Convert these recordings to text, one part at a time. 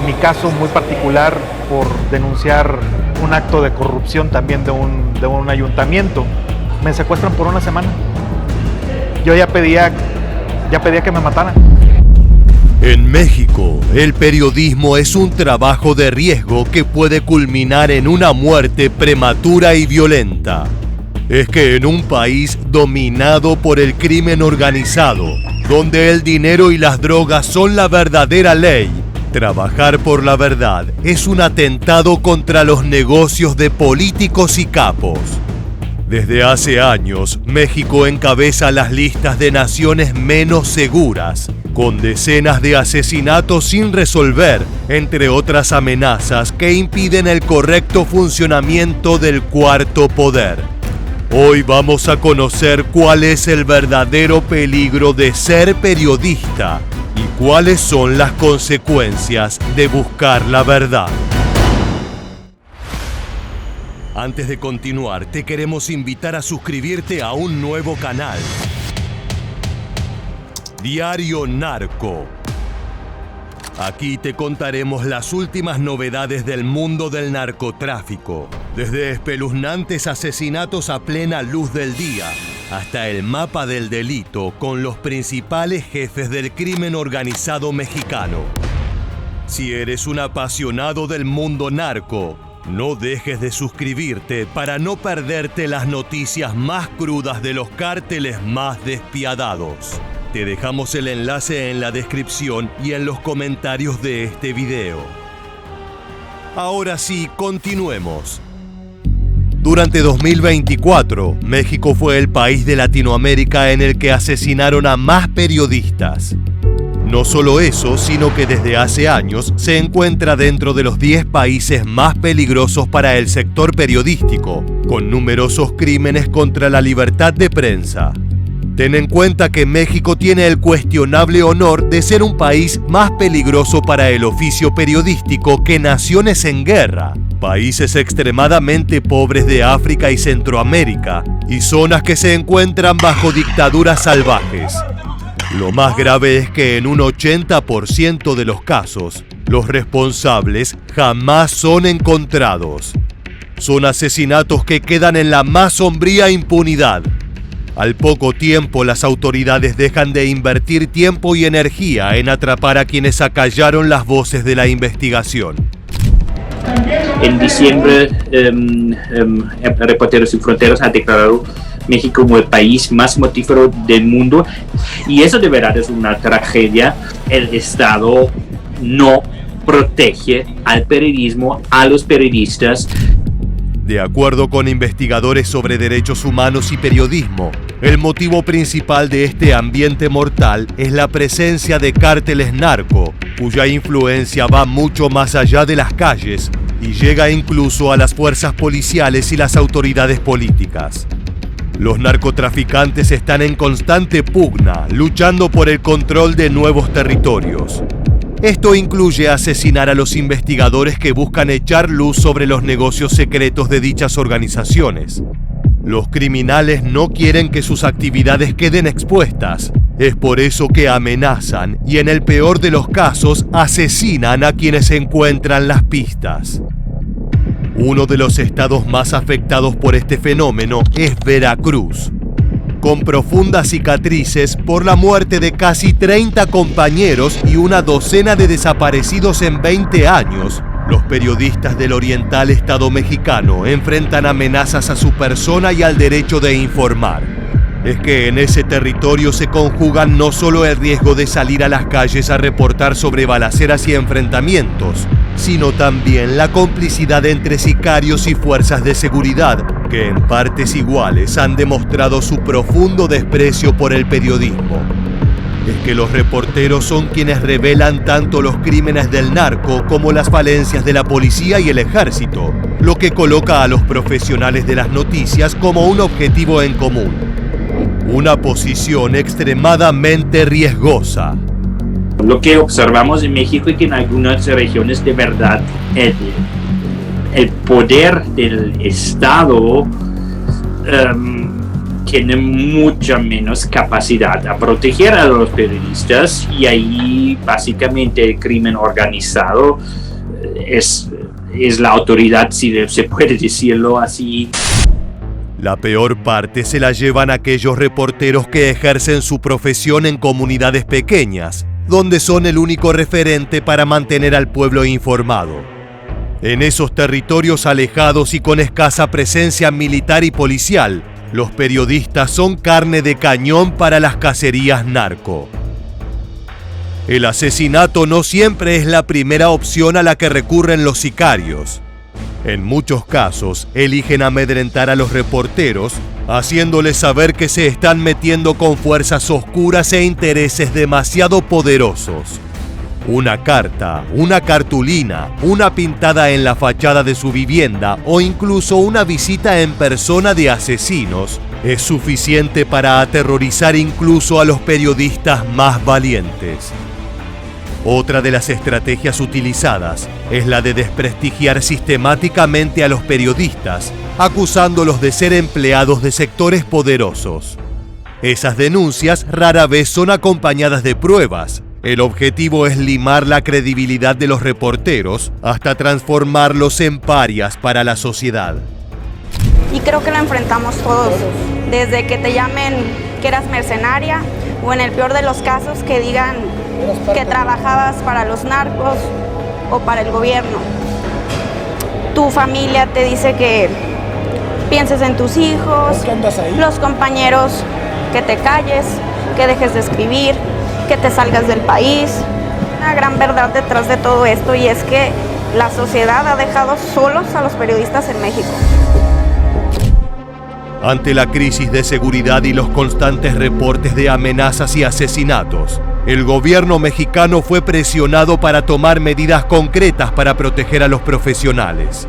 mi caso muy particular por denunciar un acto de corrupción también de un ayuntamiento. Me secuestran por una semana. Yo ya pedía que me mataran. En México, el periodismo es un trabajo de riesgo que puede culminar en una muerte prematura y violenta. Es que en un país dominado por el crimen organizado, donde el dinero y las drogas son la verdadera ley, trabajar por la verdad es un atentado contra los negocios de políticos y capos. Desde hace años, México encabeza las listas de naciones menos seguras, con decenas de asesinatos sin resolver, entre otras amenazas que impiden el correcto funcionamiento del cuarto poder. Hoy vamos a conocer cuál es el verdadero peligro de ser periodista y cuáles son las consecuencias de buscar la verdad. Antes de continuar, te queremos invitar a suscribirte a un nuevo canal. Diario Narco. Aquí te contaremos las últimas novedades del mundo del narcotráfico, desde espeluznantes asesinatos a plena luz del día, hasta el mapa del delito con los principales jefes del crimen organizado mexicano. Si eres un apasionado del mundo narco, no dejes de suscribirte para no perderte las noticias más crudas de los cárteles más despiadados. Te dejamos el enlace en la descripción y en los comentarios de este video. Ahora sí, continuemos. Durante 2024, México fue el país de Latinoamérica en el que asesinaron a más periodistas. No solo eso, sino que desde hace años se encuentra dentro de los 10 países más peligrosos para el sector periodístico, con numerosos crímenes contra la libertad de prensa. Ten en cuenta que México tiene el cuestionable honor de ser un país más peligroso para el oficio periodístico que naciones en guerra, países extremadamente pobres de África y Centroamérica, y zonas que se encuentran bajo dictaduras salvajes. Lo más grave es que en un 80% de los casos, los responsables jamás son encontrados. Son asesinatos que quedan en la más sombría impunidad. Al poco tiempo, las autoridades dejan de invertir tiempo y energía en atrapar a quienes acallaron las voces de la investigación. En diciembre, Reporteros Sin Fronteras ha declarado México como el país más mortífero del mundo, y eso de verdad es una tragedia. El Estado no protege al periodismo, a los periodistas. De acuerdo con investigadores sobre derechos humanos y periodismo, el motivo principal de este ambiente mortal es la presencia de cárteles narco, cuya influencia va mucho más allá de las calles y llega incluso a las fuerzas policiales y las autoridades políticas. Los narcotraficantes están en constante pugna, luchando por el control de nuevos territorios. Esto incluye asesinar a los investigadores que buscan echar luz sobre los negocios secretos de dichas organizaciones. Los criminales no quieren que sus actividades queden expuestas. Es por eso que amenazan y, en el peor de los casos, asesinan a quienes encuentran las pistas. Uno de los estados más afectados por este fenómeno es Veracruz, con profundas cicatrices por la muerte de casi 30 compañeros y una docena de desaparecidos en 20 años. Los periodistas del oriental estado mexicano enfrentan amenazas a su persona y al derecho de informar. Es que en ese territorio se conjugan no solo el riesgo de salir a las calles a reportar sobre balaceras y enfrentamientos, sino también la complicidad entre sicarios y fuerzas de seguridad, que en partes iguales han demostrado su profundo desprecio por el periodismo. Es que los reporteros son quienes revelan tanto los crímenes del narco como las falencias de la policía y el ejército, lo que coloca a los profesionales de las noticias como un objetivo en común. Una posición extremadamente riesgosa. Lo que observamos en México es que en algunas regiones de verdad el poder del Estado tiene mucha menos capacidad a proteger a los periodistas, y ahí básicamente el crimen organizado es la autoridad, si se puede decirlo así. La peor parte se la llevan aquellos reporteros que ejercen su profesión en comunidades pequeñas, donde son el único referente para mantener al pueblo informado. En esos territorios alejados y con escasa presencia militar y policial, los periodistas son carne de cañón para las cacerías narco. El asesinato no siempre es la primera opción a la que recurren los sicarios. En muchos casos, eligen amedrentar a los reporteros, haciéndoles saber que se están metiendo con fuerzas oscuras e intereses demasiado poderosos. Una carta, una cartulina, una pintada en la fachada de su vivienda o incluso una visita en persona de asesinos es suficiente para aterrorizar incluso a los periodistas más valientes. Otra de las estrategias utilizadas es la de desprestigiar sistemáticamente a los periodistas, acusándolos de ser empleados de sectores poderosos. Esas denuncias rara vez son acompañadas de pruebas. El objetivo es limar la credibilidad de los reporteros hasta transformarlos en parias para la sociedad. Y creo que lo enfrentamos todos, desde que te llamen que eras mercenaria o en el peor de los casos que digan que trabajabas para los narcos o para el gobierno. Tu familia te dice que pienses en tus hijos, los compañeros, que te calles, que dejes de escribir, que te salgas del país. Una gran verdad detrás de todo esto, y es que la sociedad ha dejado solos a los periodistas en México. Ante la crisis de seguridad y los constantes reportes de amenazas y asesinatos, el gobierno mexicano fue presionado para tomar medidas concretas para proteger a los profesionales.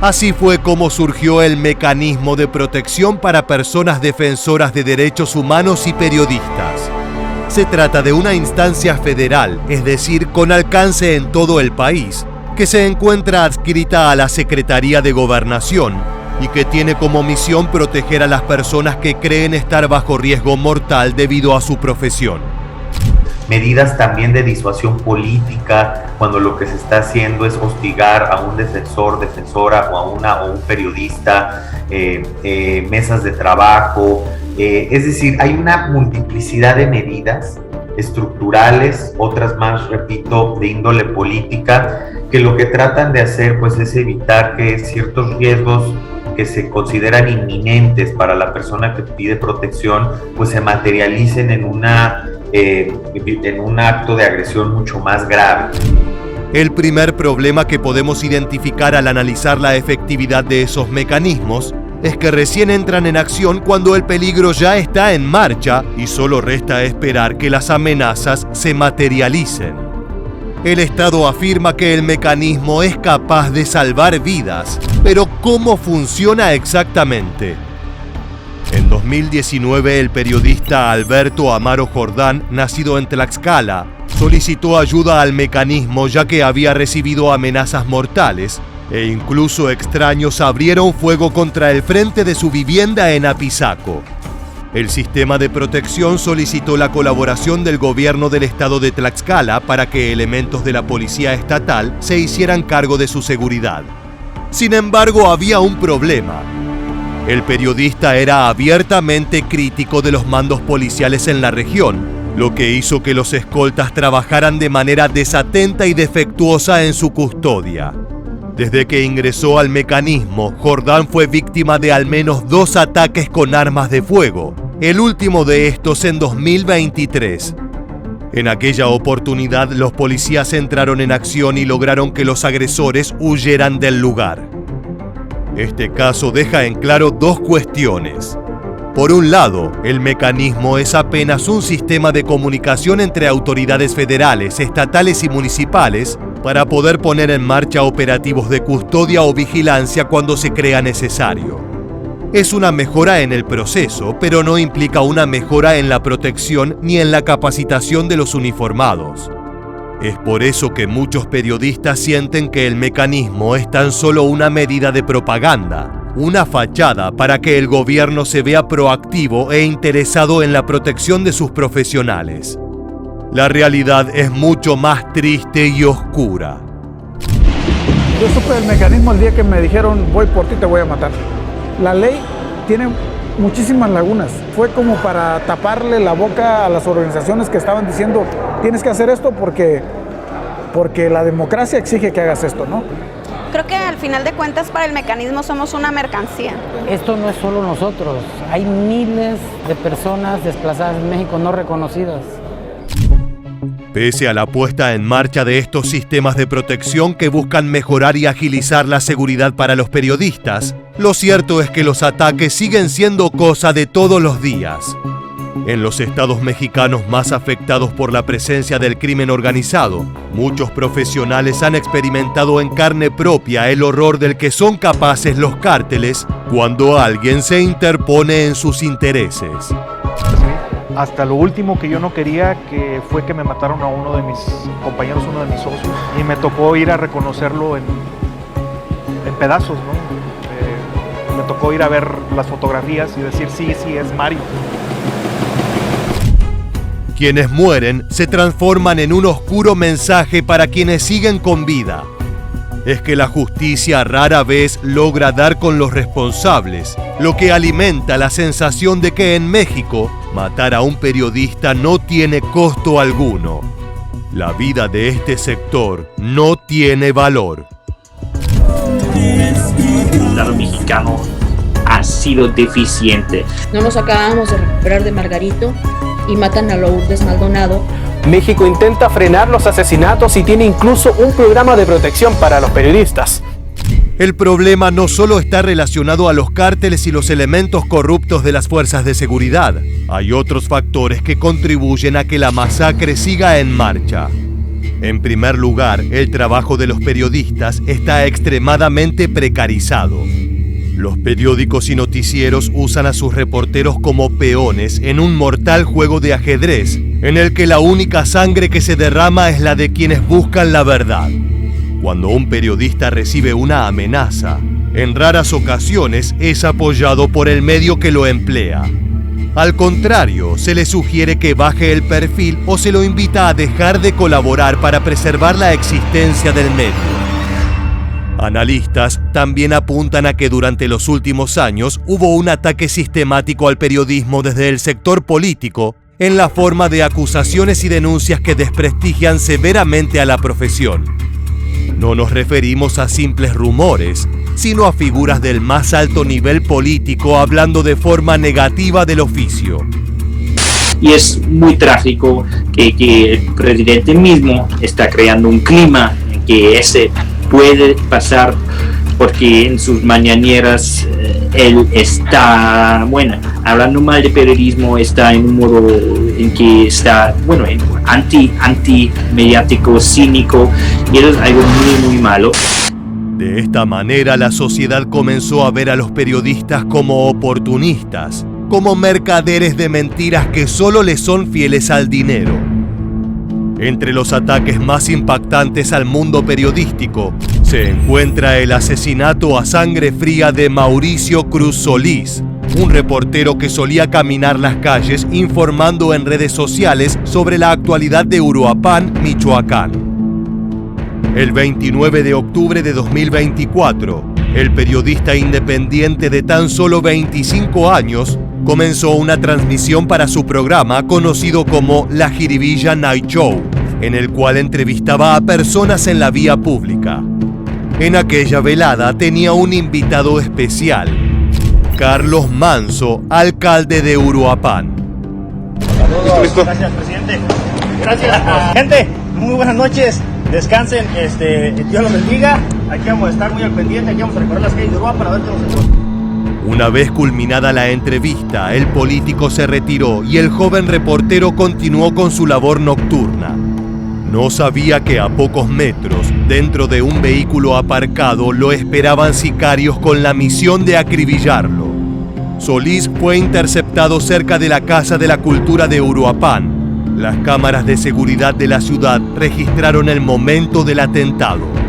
Así fue como surgió el Mecanismo de Protección para Personas Defensoras de Derechos Humanos y Periodistas. Se trata de una instancia federal, es decir, con alcance en todo el país, que se encuentra adscrita a la Secretaría de Gobernación y que tiene como misión proteger a las personas que creen estar bajo riesgo mortal debido a su profesión. Medidas también de disuasión política, cuando lo que se está haciendo es hostigar a un defensor, defensora o un periodista, mesas de trabajo. Es decir, hay una multiplicidad de medidas estructurales, otras más, repito, de índole política, que lo que tratan de hacer pues es evitar que ciertos riesgos que se consideran inminentes para la persona que pide protección pues se materialicen en un acto de agresión mucho más grave. El primer problema que podemos identificar al analizar la efectividad de esos mecanismos es que recién entran en acción cuando el peligro ya está en marcha y solo resta esperar que las amenazas se materialicen. El Estado afirma que el mecanismo es capaz de salvar vidas, pero ¿cómo funciona exactamente? En 2019, el periodista Alberto Amaro Jordán, nacido en Tlaxcala, solicitó ayuda al mecanismo ya que había recibido amenazas mortales e incluso extraños abrieron fuego contra el frente de su vivienda en Apizaco. El sistema de protección solicitó la colaboración del gobierno del estado de Tlaxcala para que elementos de la policía estatal se hicieran cargo de su seguridad. Sin embargo, había un problema. El periodista era abiertamente crítico de los mandos policiales en la región, lo que hizo que los escoltas trabajaran de manera desatenta y defectuosa en su custodia. Desde que ingresó al mecanismo, Jordán fue víctima de al menos 2 ataques con armas de fuego, el último de estos en 2023. En aquella oportunidad, los policías entraron en acción y lograron que los agresores huyeran del lugar. Este caso deja en claro 2 cuestiones. Por un lado, el mecanismo es apenas un sistema de comunicación entre autoridades federales, estatales y municipales para poder poner en marcha operativos de custodia o vigilancia cuando se crea necesario. Es una mejora en el proceso, pero no implica una mejora en la protección ni en la capacitación de los uniformados. Es por eso que muchos periodistas sienten que el mecanismo es tan solo una medida de propaganda, una fachada para que el gobierno se vea proactivo e interesado en la protección de sus profesionales. La realidad es mucho más triste y oscura. Yo supe el mecanismo el día que me dijeron voy por ti, te voy a matar. La ley tiene muchísimas lagunas. Fue como para taparle la boca a las organizaciones que estaban diciendo tienes que hacer esto porque la democracia exige que hagas esto, ¿no? Creo que al final de cuentas para el mecanismo somos una mercancía. Esto no es solo nosotros, hay miles de personas desplazadas en México no reconocidas. Pese a la puesta en marcha de estos sistemas de protección que buscan mejorar y agilizar la seguridad para los periodistas, lo cierto es que los ataques siguen siendo cosa de todos los días. En los estados mexicanos más afectados por la presencia del crimen organizado, muchos profesionales han experimentado en carne propia el horror del que son capaces los cárteles cuando alguien se interpone en sus intereses. Hasta lo último que yo no quería, que fue que me mataron a uno de mis compañeros, uno de mis socios, y me tocó ir a reconocerlo en pedazos, ¿no? Me tocó ir a ver las fotografías y decir, sí, es Mario. Quienes mueren se transforman en un oscuro mensaje para quienes siguen con vida. Es que la justicia rara vez logra dar con los responsables, lo que alimenta la sensación de que en México matar a un periodista no tiene costo alguno. La vida de este sector no tiene valor. El Estado mexicano ha sido deficiente. No nos acabamos de recuperar de Margarito y matan a Lourdes Maldonado. México intenta frenar los asesinatos y tiene incluso un programa de protección para los periodistas. El problema no solo está relacionado a los cárteles y los elementos corruptos de las fuerzas de seguridad. Hay otros factores que contribuyen a que la masacre siga en marcha. En primer lugar, el trabajo de los periodistas está extremadamente precarizado. Los periódicos y noticieros usan a sus reporteros como peones en un mortal juego de ajedrez, en el que la única sangre que se derrama es la de quienes buscan la verdad. Cuando un periodista recibe una amenaza, en raras ocasiones es apoyado por el medio que lo emplea. Al contrario, se le sugiere que baje el perfil o se lo invita a dejar de colaborar para preservar la existencia del medio. Analistas también apuntan a que durante los últimos años hubo un ataque sistemático al periodismo desde el sector político en la forma de acusaciones y denuncias que desprestigian severamente a la profesión. No nos referimos a simples rumores, sino a figuras del más alto nivel político hablando de forma negativa del oficio. Y es muy trágico que el presidente mismo está creando un clima en que ese puede pasar, porque en sus mañaneras él está, hablando mal de periodismo, está en un modo en que está, anti-mediático, cínico, y eso es algo muy malo. De esta manera, la sociedad comenzó a ver a los periodistas como oportunistas, como mercaderes de mentiras que solo les son fieles al dinero. Entre los ataques más impactantes al mundo periodístico se encuentra el asesinato a sangre fría de Mauricio Cruz Solís, un reportero que solía caminar las calles informando en redes sociales sobre la actualidad de Uruapan, Michoacán. El 29 de octubre de 2024, el periodista independiente de tan solo 25 años comenzó una transmisión para su programa conocido como La Jiribilla Night Show, en el cual entrevistaba a personas en la vía pública. En aquella velada tenía un invitado especial, Carlos Manso, alcalde de Uruapan. Saludos, gracias presidente. Gracias. Gente, muy buenas noches. Descansen, Dios los bendiga. Aquí vamos a estar muy al pendiente, aquí vamos a recorrer las calles de Uruapan para ver qué nos encuentra. Una vez culminada la entrevista, el político se retiró y el joven reportero continuó con su labor nocturna. No sabía que a pocos metros, dentro de un vehículo aparcado, lo esperaban sicarios con la misión de acribillarlo. Solís fue interceptado cerca de la Casa de la Cultura de Uruapan. Las cámaras de seguridad de la ciudad registraron el momento del atentado.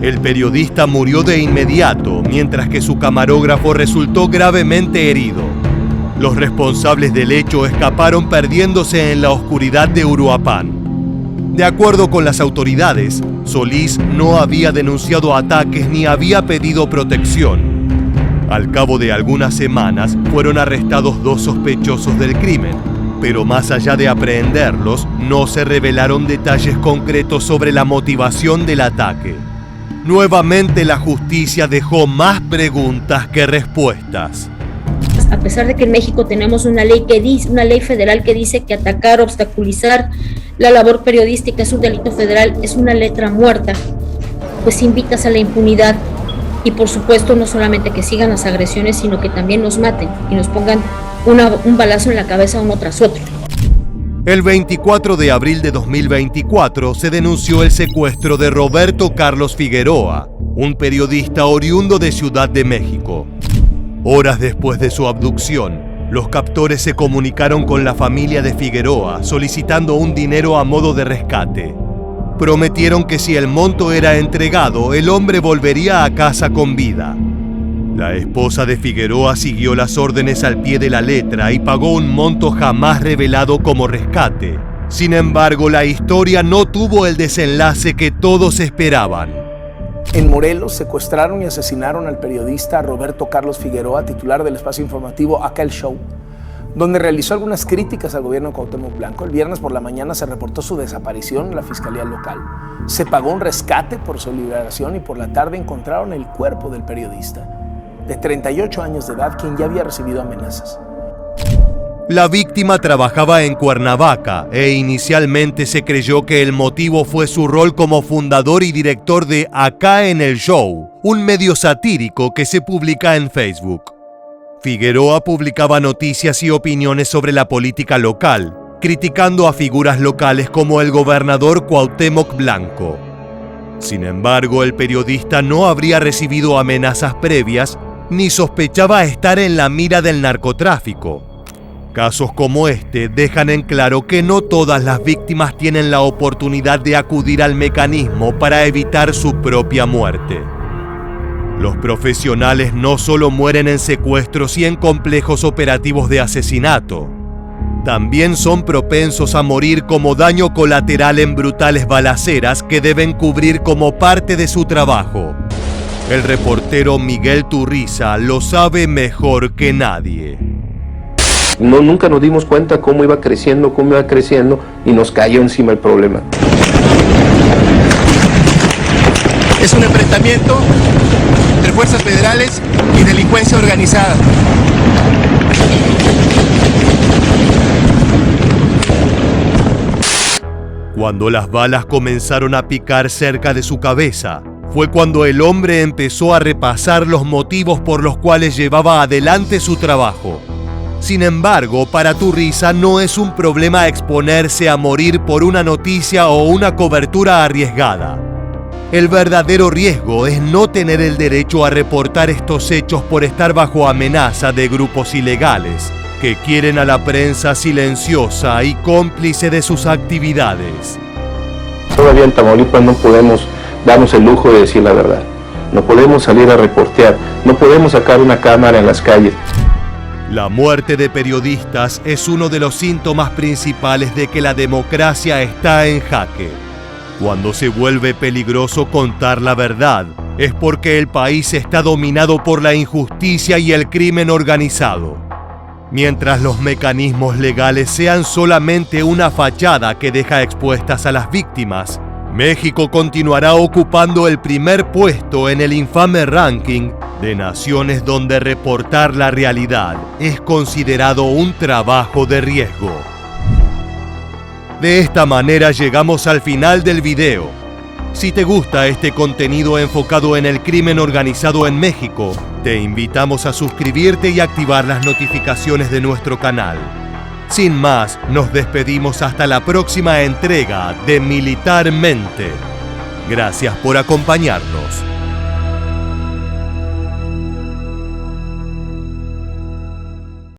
El periodista murió de inmediato, mientras que su camarógrafo resultó gravemente herido. Los responsables del hecho escaparon perdiéndose en la oscuridad de Uruapan. De acuerdo con las autoridades, Solís no había denunciado ataques ni había pedido protección. Al cabo de algunas semanas, fueron arrestados 2 sospechosos del crimen, pero más allá de aprehenderlos, no se revelaron detalles concretos sobre la motivación del ataque. Nuevamente la justicia dejó más preguntas que respuestas. A pesar de que en México tenemos una ley federal que dice que atacar, obstaculizar la labor periodística es un delito federal, es una letra muerta, pues invitas a la impunidad y por supuesto no solamente que sigan las agresiones, sino que también nos maten y nos pongan un balazo en la cabeza uno tras otro. El 24 de abril de 2024 se denunció el secuestro de Roberto Carlos Figueroa, un periodista oriundo de Ciudad de México. Horas después de su abducción, los captores se comunicaron con la familia de Figueroa solicitando un dinero a modo de rescate. Prometieron que si el monto era entregado, el hombre volvería a casa con vida. La esposa de Figueroa siguió las órdenes al pie de la letra y pagó un monto jamás revelado como rescate. Sin embargo, la historia no tuvo el desenlace que todos esperaban. En Morelos secuestraron y asesinaron al periodista Roberto Carlos Figueroa, titular del espacio informativo Acá el Show, donde realizó algunas críticas al gobierno de Cuauhtémoc Blanco. El viernes por la mañana se reportó su desaparición en la fiscalía local. Se pagó un rescate por su liberación y por la tarde encontraron el cuerpo del periodista, de 38 años de edad, quien ya había recibido amenazas. La víctima trabajaba en Cuernavaca e inicialmente se creyó que el motivo fue su rol como fundador y director de Acá en el Show, un medio satírico que se publica en Facebook. Figueroa publicaba noticias y opiniones sobre la política local, criticando a figuras locales como el gobernador Cuauhtémoc Blanco. Sin embargo, el periodista no habría recibido amenazas previas ni sospechaba estar en la mira del narcotráfico. Casos como este dejan en claro que no todas las víctimas tienen la oportunidad de acudir al mecanismo para evitar su propia muerte. Los profesionales no solo mueren en secuestros y en complejos operativos de asesinato, también son propensos a morir como daño colateral en brutales balaceras que deben cubrir como parte de su trabajo. El reportero Miguel Turriza lo sabe mejor que nadie. Nunca nos dimos cuenta cómo iba creciendo y nos cayó encima el problema. Es un enfrentamiento entre fuerzas federales y delincuencia organizada. Cuando las balas comenzaron a picar cerca de su cabeza, fue cuando el hombre empezó a repasar los motivos por los cuales llevaba adelante su trabajo. Sin embargo, para Turriza no es un problema exponerse a morir por una noticia o una cobertura arriesgada. El verdadero riesgo es no tener el derecho a reportar estos hechos por estar bajo amenaza de grupos ilegales que quieren a la prensa silenciosa y cómplice de sus actividades. Todavía en Tamaulipas no podemos darnos el lujo de decir la verdad. No podemos salir a reportear, no podemos sacar una cámara en las calles. La muerte de periodistas es uno de los síntomas principales de que la democracia está en jaque. Cuando se vuelve peligroso contar la verdad, es porque el país está dominado por la injusticia y el crimen organizado. Mientras los mecanismos legales sean solamente una fachada que deja expuestas a las víctimas, México continuará ocupando el primer puesto en el infame ranking de naciones donde reportar la realidad es considerado un trabajo de riesgo. De esta manera llegamos al final del video. Si te gusta este contenido enfocado en el crimen organizado en México, te invitamos a suscribirte y activar las notificaciones de nuestro canal. Sin más, nos despedimos hasta la próxima entrega de Militarmente. Gracias por acompañarnos.